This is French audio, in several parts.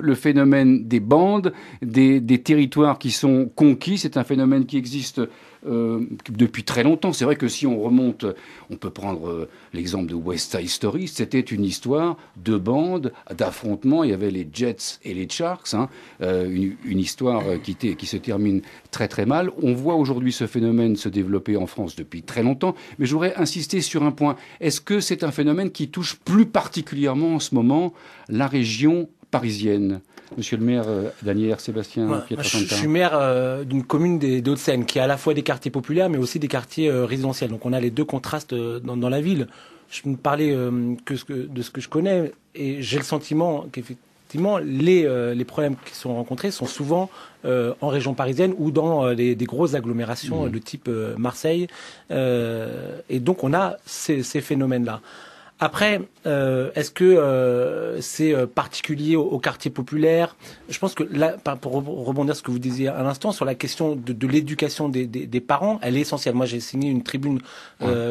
Le phénomène des bandes, des territoires qui sont conquis, c'est un phénomène qui existe depuis très longtemps. C'est vrai que si on remonte, on peut prendre l'exemple de West Side Story, c'était une histoire de bandes, d'affrontements. Il y avait les Jets et les Sharks, hein, une histoire qui se termine très très mal. On voit aujourd'hui ce phénomène se développer en France depuis très longtemps, mais je voudrais insister sur un point. Est-ce que c'est un phénomène qui touche plus particulièrement en ce moment la région parisienne? Monsieur le maire d'Asnières, Sébastien Pietrasanta. Je suis maire d'une commune des Hauts-de-Seine qui a à la fois des quartiers populaires mais aussi des quartiers résidentiels. Donc on a les deux contrastes dans la ville. Je ne parlais de ce que je connais et j'ai le sentiment qu'effectivement les problèmes qui sont rencontrés sont souvent en région parisienne ou dans des grosses agglomérations de type Marseille. Et donc on a ces phénomènes-là. Après, est-ce que c'est particulier au quartier populaire? Je pense que là, pour rebondir sur ce que vous disiez à l'instant, sur la question de l'éducation des parents, elle est essentielle. Moi, j'ai signé une tribune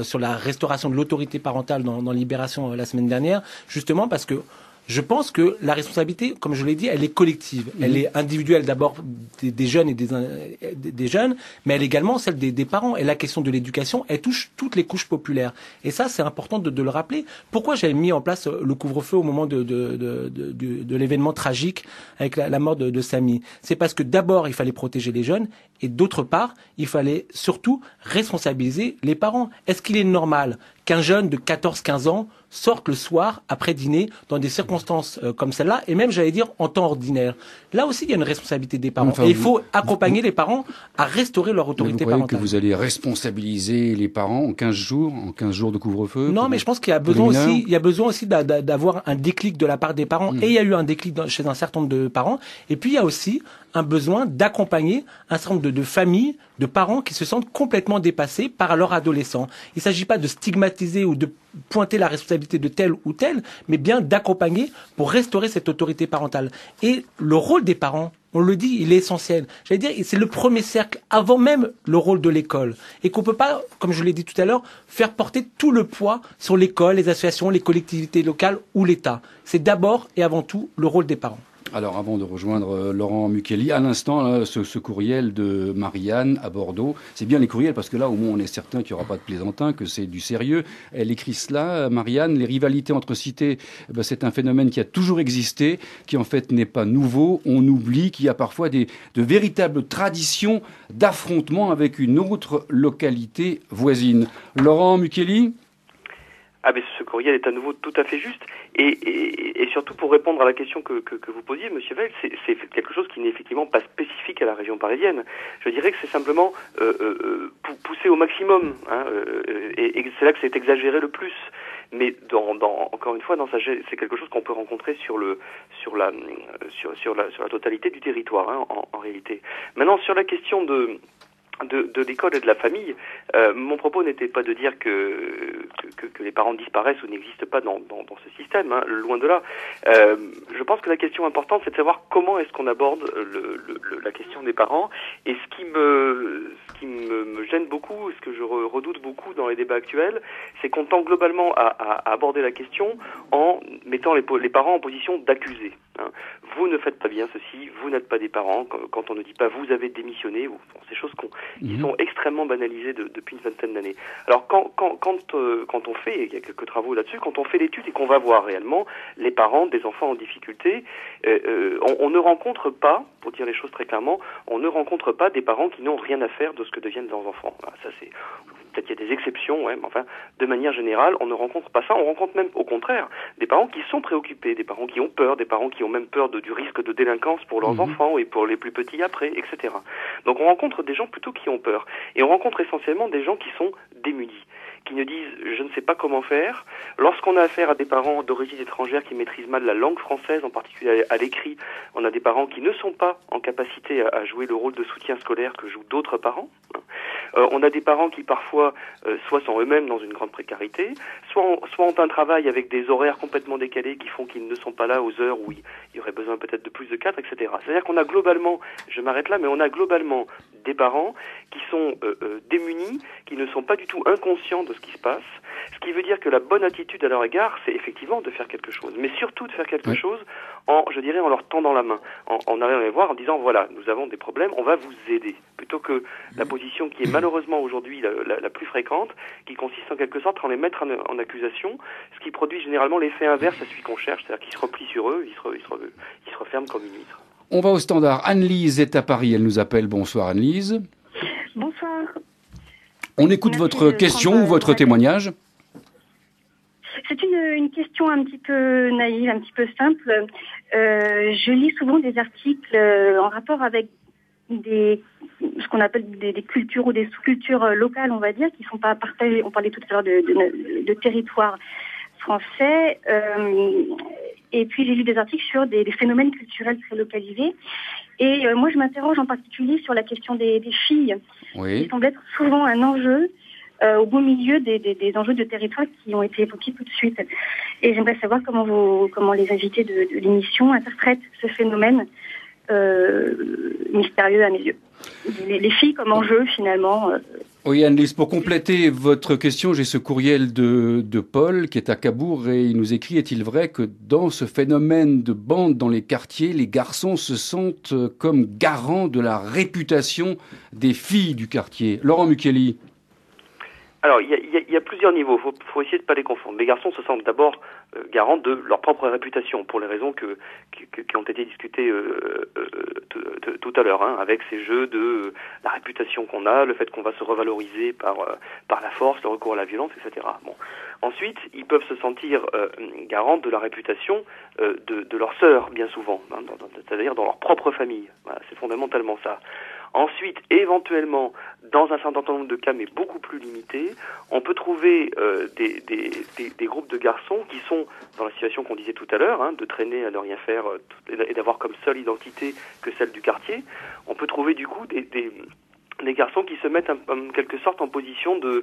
sur la restauration de l'autorité parentale dans Libération la semaine dernière, justement parce que je pense que la responsabilité, comme je l'ai dit, elle est collective. Elle est individuelle d'abord des jeunes et des jeunes, mais elle est également celle des parents. Et la question de l'éducation, elle touche toutes les couches populaires. Et ça, c'est important de le rappeler. Pourquoi j'avais mis en place le couvre-feu au moment de l'événement tragique avec la mort de Samy? C'est parce que d'abord, il fallait protéger les jeunes et d'autre part, il fallait surtout responsabiliser les parents. Est-ce qu'il est normal qu'un jeune de 14-15 ans sortent le soir après dîner dans des circonstances comme celle-là, et même, j'allais dire, en temps ordinaire? Là aussi, il y a une responsabilité des parents. Enfin, et il faut accompagner les parents à restaurer leur autorité parentale. Vous croyez que vous allez responsabiliser les parents en 15 jours de couvre-feu? Non, mais je pense qu'il y a besoin aussi d'avoir un déclic de la part des parents. Et il y a eu un déclic chez un certain nombre de parents. Et puis, il y a aussi un besoin d'accompagner un certain nombre de familles, de parents qui se sentent complètement dépassés par leur adolescent. Il ne s'agit pas de stigmatiser ou de pointer la responsabilité de tel ou tel, mais bien d'accompagner pour restaurer cette autorité parentale. Et le rôle des parents, on le dit, il est essentiel. J'allais dire, c'est le premier cercle, avant même le rôle de l'école. Et qu'on peut pas, comme je l'ai dit tout à l'heure, faire porter tout le poids sur l'école, les associations, les collectivités locales ou l'État. C'est d'abord et avant tout le rôle des parents. Alors, avant de rejoindre Laurent Mukeli, à l'instant, là, ce courriel de Marianne à Bordeaux, c'est bien les courriels parce que là, au moins, on est certain qu'il n'y aura pas de plaisantin, que c'est du sérieux. Elle écrit cela, Marianne, les rivalités entre cités, c'est un phénomène qui a toujours existé, qui en fait n'est pas nouveau. On oublie qu'il y a parfois de véritables traditions d'affrontement avec une autre localité voisine. Laurent Mukeli? Ah, mais ce courriel est à nouveau tout à fait juste. Et surtout, pour répondre à la question que vous posiez, Monsieur Veil, c'est quelque chose qui n'est effectivement pas spécifique à la région parisienne. Je dirais que c'est simplement poussé au maximum, hein, et c'est là que c'est exagéré le plus. Mais encore une fois, c'est quelque chose qu'on peut rencontrer sur la totalité du territoire, hein, en réalité. Maintenant, sur la question de l'école et de la famille, mon propos n'était pas de dire que les parents disparaissent ou n'existent pas dans ce système, hein, loin de là. Je pense que la question importante, c'est de savoir comment est-ce qu'on aborde la question des parents. Et ce qui me gêne beaucoup, ce que je redoute beaucoup dans les débats actuels, c'est qu'on tend globalement à aborder la question en mettant les parents en position d'accusés. Hein. Vous ne faites pas bien ceci, vous n'êtes pas des parents, quand on ne dit pas vous avez démissionné, ou ces choses qui sont extrêmement banalisées depuis une vingtaine d'années. Alors quand on fait, il y a quelques travaux là-dessus, quand on fait l'étude et qu'on va voir réellement les parents des enfants en difficulté, on ne rencontre pas, pour dire les choses très clairement, on ne rencontre pas des parents qui n'ont rien à faire de ce que deviennent leurs enfants. Voilà, ça c'est... Peut-être qu'il y a des exceptions, ouais, mais enfin, de manière générale, on ne rencontre pas ça. On rencontre même, au contraire, des parents qui sont préoccupés, des parents qui ont peur, des parents qui ont même peur du risque de délinquance pour leurs enfants et pour les plus petits après, etc. Donc on rencontre des gens plutôt qui ont peur. Et on rencontre essentiellement des gens qui sont démunis, qui nous disent « je ne sais pas comment faire ». Lorsqu'on a affaire à des parents d'origine étrangère qui maîtrisent mal la langue française, en particulier à l'écrit, on a des parents qui ne sont pas en capacité à jouer le rôle de soutien scolaire que jouent d'autres parents. On a des parents qui parfois soit sont eux-mêmes dans une grande précarité, soit ont un travail avec des horaires complètement décalés qui font qu'ils ne sont pas là aux heures où il y aurait besoin peut-être de plus de cadres, etc. C'est-à-dire qu'on a globalement, je m'arrête là, mais on a globalement des parents qui sont démunis, qui ne sont pas du tout inconscients de ce qui se passe, ce qui veut dire que la bonne attitude à leur égard, c'est effectivement de faire quelque chose, mais surtout de faire quelque chose en leur tendant la main, en arrivant les voir, en disant voilà, nous avons des problèmes, on va vous aider, plutôt que la position qui est malheureusement aujourd'hui la plus fréquente, qui consiste en quelque sorte à les mettre en accusation, ce qui produit généralement l'effet inverse à celui qu'on cherche, c'est-à-dire qu'ils se replient sur eux, ils se referment comme une huître. On va au standard. Anne-Lise est à Paris, elle nous appelle. Bonsoir Anne-Lise. Bonsoir. On écoute votre question ou votre témoignage. C'est une question un petit peu naïve, un petit peu simple. Je lis souvent des articles en rapport avec ce qu'on appelle des cultures ou des sous-cultures locales, on va dire, qui ne sont pas partagées. On parlait tout à l'heure de territoire français. Et puis j'ai lu des articles sur des phénomènes culturels très localisés. Et moi, je m'interroge en particulier sur la question des filles, qui semble être souvent un enjeu au beau milieu des enjeux de territoire qui ont été évoqués tout de suite. Et j'aimerais savoir comment les invités de l'émission interprètent ce phénomène mystérieux à mes yeux. Les filles comme enjeu, finalement. Oui, Anne-Lise, pour compléter votre question, j'ai ce courriel de Paul qui est à Cabourg et il nous écrit: est-il vrai que dans ce phénomène de bande dans les quartiers, les garçons se sentent comme garants de la réputation des filles du quartier? Laurent Muchelli. Alors, il y a plusieurs niveaux. Faut essayer de pas les confondre. Les garçons se sentent d'abord garants de leur propre réputation, pour les raisons qui ont été discutées tout à l'heure, avec ces jeux de la réputation qu'on a, le fait qu'on va se revaloriser par la force, le recours à la violence, etc. Bon. Ensuite, ils peuvent se sentir garants de la réputation de leur sœur, bien souvent, c'est-à-dire dans leur propre famille. Voilà, c'est fondamentalement ça. Ensuite, éventuellement, dans un certain nombre de cas, mais beaucoup plus limités, on peut trouver des groupes de garçons qui sont dans la situation qu'on disait tout à l'heure, de traîner à ne rien faire et d'avoir comme seule identité que celle du quartier. On peut trouver du coup des garçons qui se mettent en quelque sorte en position de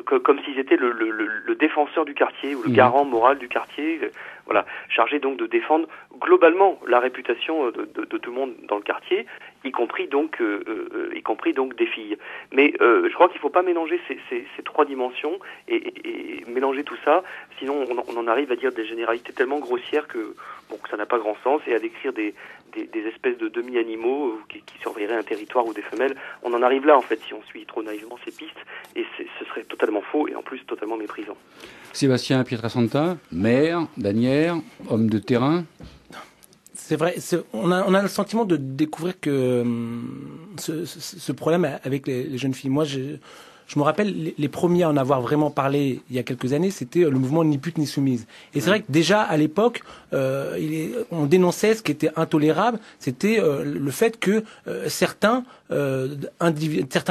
comme s'ils étaient le défenseur du quartier ou le garant moral du quartier, voilà, chargé donc de défendre globalement la réputation de tout le monde dans le quartier, y compris donc des filles. Mais je crois qu'il ne faut pas mélanger ces trois dimensions et mélanger tout ça, sinon on en arrive à dire des généralités tellement grossières que ça n'a pas grand sens, et à décrire des espèces de demi-animaux qui surveilleraient un territoire ou des femelles. On en arrive là, en fait, si on suit trop naïvement ces pistes, et ce serait totalement faux et en plus totalement méprisant. Sébastien Pietrasanta, maire d'Asnières, homme de terrain. C'est vrai, on a le sentiment de découvrir que ce problème avec les jeunes filles. Moi, je me rappelle, les premiers à en avoir vraiment parlé il y a quelques années, c'était le mouvement Ni pute ni soumise. Et c'est vrai que déjà à l'époque, on dénonçait ce qui était intolérable, c'était le fait que certains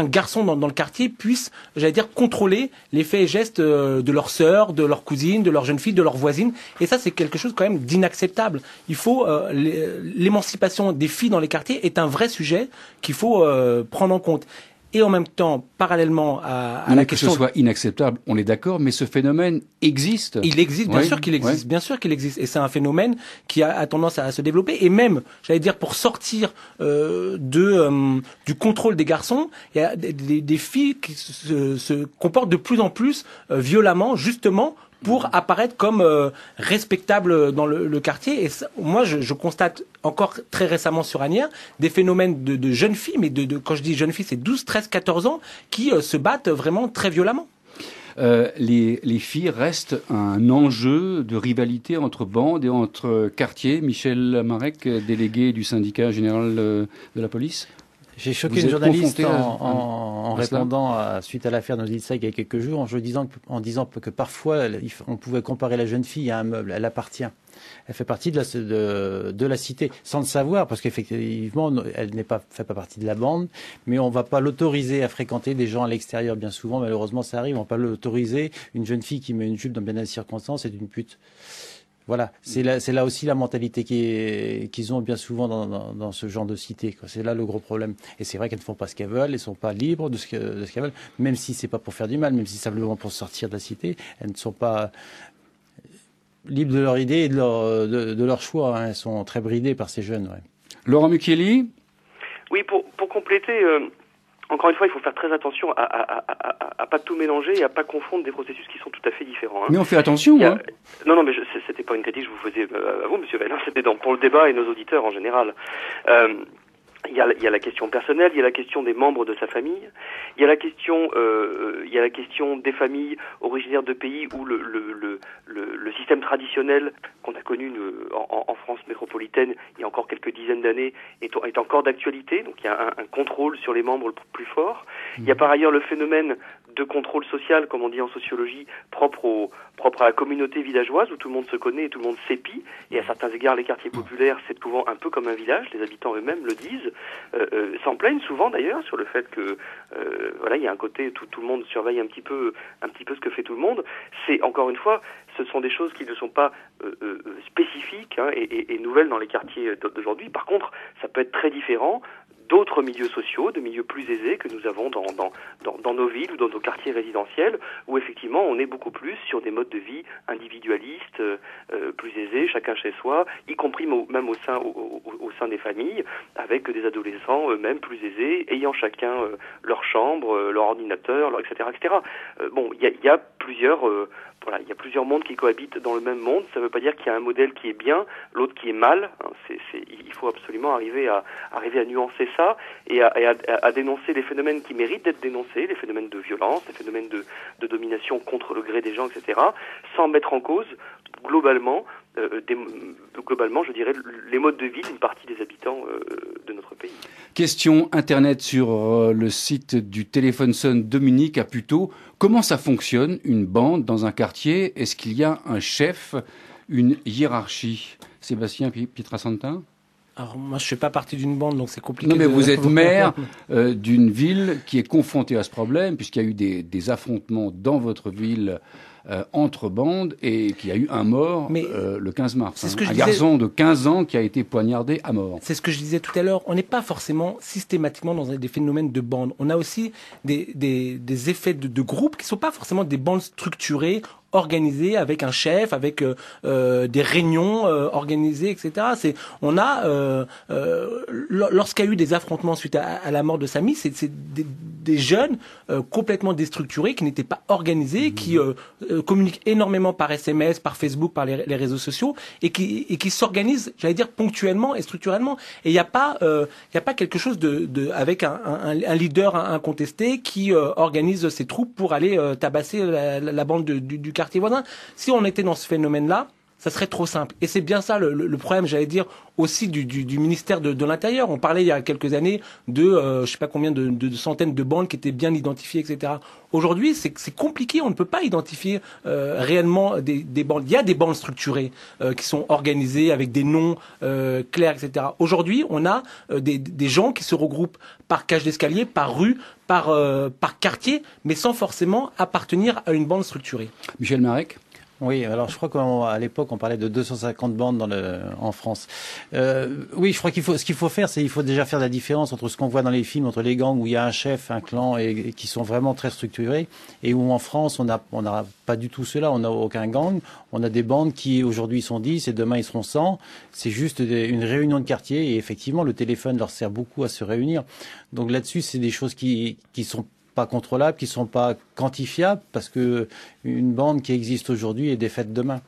garçons dans le quartier puissent, j'allais dire, contrôler les faits et gestes de leurs sœurs, de leurs cousines, de leurs jeunes filles, de leurs voisines. Et ça, c'est quelque chose quand même d'inacceptable. Il faut l'émancipation des filles dans les quartiers est un vrai sujet qu'il faut prendre en compte. Et en même temps, parallèlement à la question... Que ce soit inacceptable, on est d'accord, mais ce phénomène existe. Il existe, bien sûr qu'il existe, bien sûr qu'il existe. Et c'est un phénomène qui a tendance à se développer. Et même, j'allais dire, pour sortir du contrôle des garçons, il y a des filles qui se comportent de plus en plus violemment, justement, pour apparaître comme respectable dans le quartier. Et ça, moi, je constate encore très récemment sur Asnières des phénomènes de jeunes filles, mais quand je dis jeunes filles, c'est 12, 13, 14 ans, qui se battent vraiment très violemment. Les filles restent un enjeu de rivalité entre bandes et entre quartiers. Michel Marek, délégué du syndicat général de la police. J'ai choqué une journaliste en répondant suite à l'affaire Nodilsa il y a quelques jours, en disant que parfois on pouvait comparer la jeune fille à un meuble. Elle appartient. Elle fait partie de la cité, sans le savoir, parce qu'effectivement, elle fait pas partie de la bande, mais on va pas l'autoriser à fréquenter des gens à l'extérieur, bien souvent, malheureusement ça arrive, on va pas l'autoriser. Une jeune fille qui met une jupe dans bien des circonstances est une pute. Voilà, c'est là aussi la mentalité qu'ils ont bien souvent dans ce genre de cité, quoi. C'est là le gros problème. Et c'est vrai qu'elles ne font pas ce qu'elles veulent, elles ne sont pas libres de ce qu'elles veulent, même si c'est pas pour faire du mal, même si simplement pour sortir de la cité, elles ne sont pas libres de leur idée et de leur choix, hein. Elles sont très bridées par ces jeunes. Ouais. Laurent Mucchielli ? Oui, pour compléter... Encore une fois, il faut faire très attention à pas tout mélanger et à pas confondre des processus qui sont tout à fait différents. Hein. Mais on fait attention, hein. Non, mais c'était pas une critique que je vous faisais à vous, Monsieur Veil. C'était pour le débat et nos auditeurs en général. Il y a la question personnelle, il y a la question des membres de sa famille, il y a la question des familles originaires de pays où le système traditionnel qu'on a connu en France métropolitaine il y a encore quelques dizaines d'années est encore d'actualité. Donc il y a un contrôle sur les membres plus fort. Il y a par ailleurs le phénomène de contrôle social, comme on dit en sociologie, propre à la communauté villageoise où tout le monde se connaît et tout le monde s'épie. Et à certains égards, les quartiers populaires, c'est souvent un peu comme un village. Les habitants eux-mêmes le disent. S'en plaignent souvent d'ailleurs sur le fait que il y a un côté tout le monde surveille un petit peu ce que fait tout le monde. C'est encore une fois, ce sont des choses qui ne sont pas spécifiques et nouvelles dans les quartiers d'aujourd'hui. Par contre, ça peut être très différent d'autres milieux sociaux, de milieux plus aisés que nous avons dans nos villes ou dans nos quartiers résidentiels, où effectivement on est beaucoup plus sur des modes de vie individualistes, plus aisés, chacun chez soi, y compris même au sein des familles, avec des adolescents eux-mêmes plus aisés, ayant chacun leur chambre, leur ordinateur, etc., etc. Il y a plusieurs mondes qui cohabitent dans le même monde. Ça ne veut pas dire qu'il y a un modèle qui est bien, l'autre qui est mal. Il faut absolument arriver à nuancer ça et à dénoncer les phénomènes qui méritent d'être dénoncés, les phénomènes de violence, les phénomènes de domination contre le gré des gens, etc., sans mettre en cause globalement, je dirais, les modes de vie d'une partie des habitants de notre pays. Question Internet sur le site du Téléphone Sonne Dominique à Puteaux. Comment ça fonctionne, une bande dans un quartier ? Est-ce qu'il y a un chef, une hiérarchie ? Sébastien Pietrasanta ? Alors moi, je ne fais pas partie d'une bande, donc c'est compliqué. Non, mais vous êtes maire d'une ville qui est confrontée à ce problème, puisqu'il y a eu des affrontements dans votre ville entre bandes et qu'il y a eu un mort le 15 mars. Un garçon de 15 ans qui a été poignardé à mort. C'est ce que je disais tout à l'heure. On n'est pas forcément systématiquement dans des phénomènes de bandes. On a aussi des effets de groupe qui ne sont pas forcément des bandes structurées, organisées avec un chef, avec des réunions organisées, etc. Lorsqu'il y a eu des affrontements suite à la mort de Samy, c'est des jeunes complètement déstructurés qui n'étaient pas organisés, qui communiquent énormément par SMS, par Facebook, par les réseaux sociaux et qui s'organisent, j'allais dire ponctuellement et structurellement. Et il n'y a pas quelque chose avec un leader incontesté qui organise ses troupes pour aller tabasser la bande du quartier voisin. Si on était dans ce phénomène-là, ça serait trop simple. Et c'est bien ça le problème, j'allais dire, aussi du ministère de l'Intérieur. On parlait il y a quelques années de je sais pas combien de centaines de bandes qui étaient bien identifiées, etc. Aujourd'hui, c'est compliqué. On ne peut pas identifier réellement des bandes. Il y a des bandes structurées qui sont organisées avec des noms clairs, etc. Aujourd'hui, on a des gens qui se regroupent par cage d'escalier, par rue, par quartier, mais sans forcément appartenir à une bande structurée. Michel Marek ? Oui, alors je crois qu'à l'époque on parlait de 250 bandes en France. Oui, je crois ce qu'il faut faire, c'est il faut déjà faire la différence entre ce qu'on voit dans les films, entre les gangs où il y a un chef, un clan et qui sont vraiment très structurés, et où en France on n'a pas du tout cela, on n'a aucun gang, on a des bandes qui aujourd'hui sont 10 et demain ils seront 100. C'est juste une réunion de quartier et effectivement le téléphone leur sert beaucoup à se réunir. Donc là-dessus c'est des choses qui sont pas contrôlables, qui sont pas quantifiables, parce que une bande qui existe aujourd'hui est défaite demain.